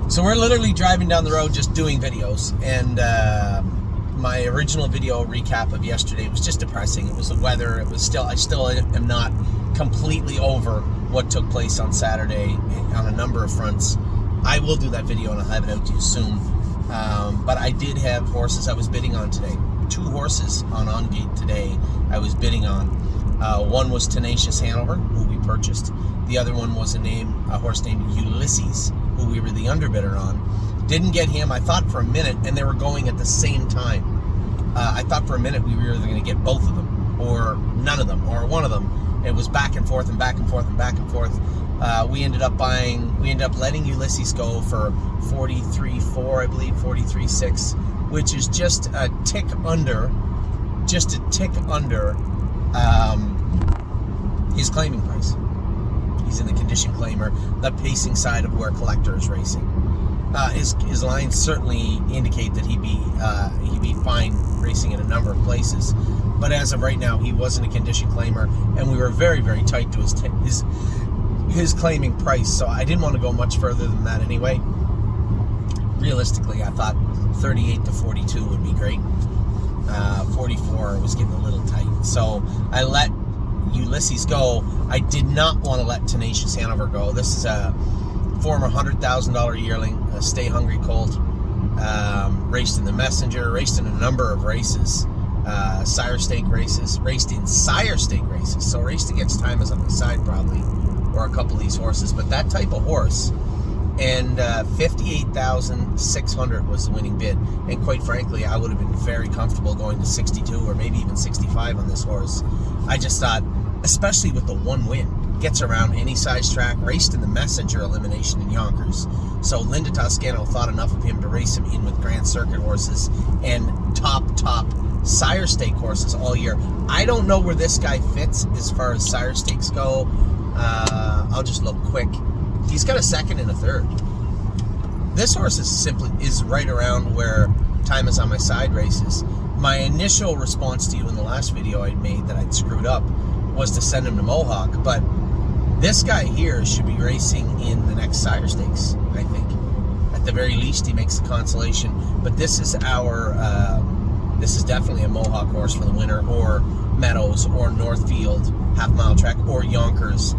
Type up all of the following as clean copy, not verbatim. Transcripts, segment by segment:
So we're literally driving down the road just doing videos, and my original video recap of yesterday was just depressing. It was the weather. It was still, I still am not completely over what took place on Saturday on a number of fronts. I will do that video and I'll have it out to you soon. But I did have horses I was bidding on today. 2 horses on gate today I was bidding on. One was Tenacious Hanover, who we purchased. The other one was a horse named Ulysses, who we were the underbidder on. Didn't get him. I thought for a minute, and they were going at the same time. I thought for a minute we were either going to get both of them, or none of them, or one of them. It was back and forth and back and forth and back and forth. We ended up letting Ulysses go for 43.4, I believe, 43.6, which is just a tick under his claiming price. He's in the condition claimer, the pacing side of where Collector is racing. His lines certainly indicate that he'd be fine racing in a number of places, but as of right now, he wasn't a condition claimer, and we were very, very tight to his claiming price. So I didn't want to go much further than that anyway. Realistically, I thought 38 to 42 would be great. 44 was getting a little tight, so I let Ulysses go. I did not want to let Tenacious Hanover go. This is a former $100,000 yearling, a Stay Hungry colt. Raced in the Messenger, raced in a number of races, sire stake races, raced in sire stake races, so raced against Timeless on the side probably, or a couple of these horses, but that type of horse. And $58,600 was the winning bid, and quite frankly, I would have been very comfortable going to 62 or maybe even 65 on this horse. I just thought, especially with the one win, gets around any size track, raced in the Messenger elimination in Yonkers. So Linda Toscano thought enough of him to race him in with Grand Circuit horses and top sire stake horses all year. I don't know where this guy fits as far as sire stakes go. I'll just look quick. He's got a second and a third. This horse is right around where Time Is On My Side races. My initial response to you in the last video I made that I'd screwed up was to send him to Mohawk, but this guy here should be racing in the next sire stakes, I think. At the very least, he makes the consolation, but this is this is definitely a Mohawk horse for the winner, or Meadows, or Northfield, half-mile track, or Yonkers.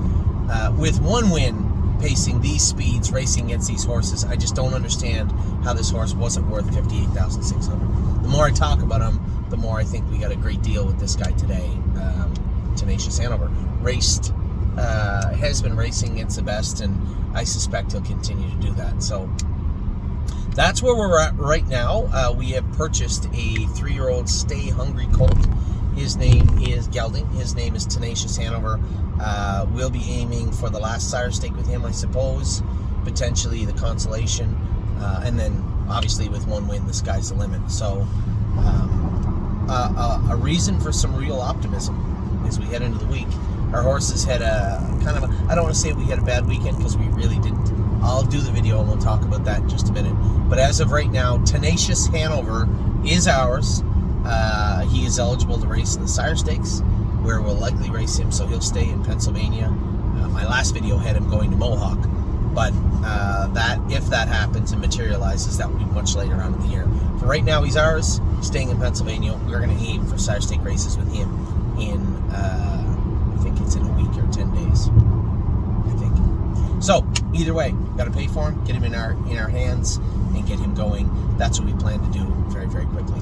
With one win, pacing these speeds, racing against these horses, I just don't understand how this horse wasn't worth $58,600. The more I talk about him, the more I think we got a great deal with this guy today. Tenacious Hanover has been racing against the best, and I suspect he'll continue to do that. So that's where we're at right now. We have purchased a 3-year-old Stay Hungry colt. His name is gelding. His name is Tenacious Hanover. We'll be aiming for the last sire stake with him, I suppose, potentially the consolation, and then obviously with one win, the sky's the limit. So a reason for some real optimism as we head into the week. Our horses had a kind of a, I don't want to say we had a bad weekend, because we really didn't. I'll do the video and we'll talk about that in just a minute. But as of right now, Tenacious Hanover is ours. He is eligible to race in the sire stakes, where we'll likely race him, so he'll stay in Pennsylvania. My last video had him going to Mohawk, but if that happens and materializes, that will be much later on in the year. For right now, he's ours, staying in Pennsylvania. We're going to aim for sire stake races with him in, I think it's in a week or 10 days, I think. So, either way, got to pay for him, get him in our hands, and get him going. That's what we plan to do very, very quickly.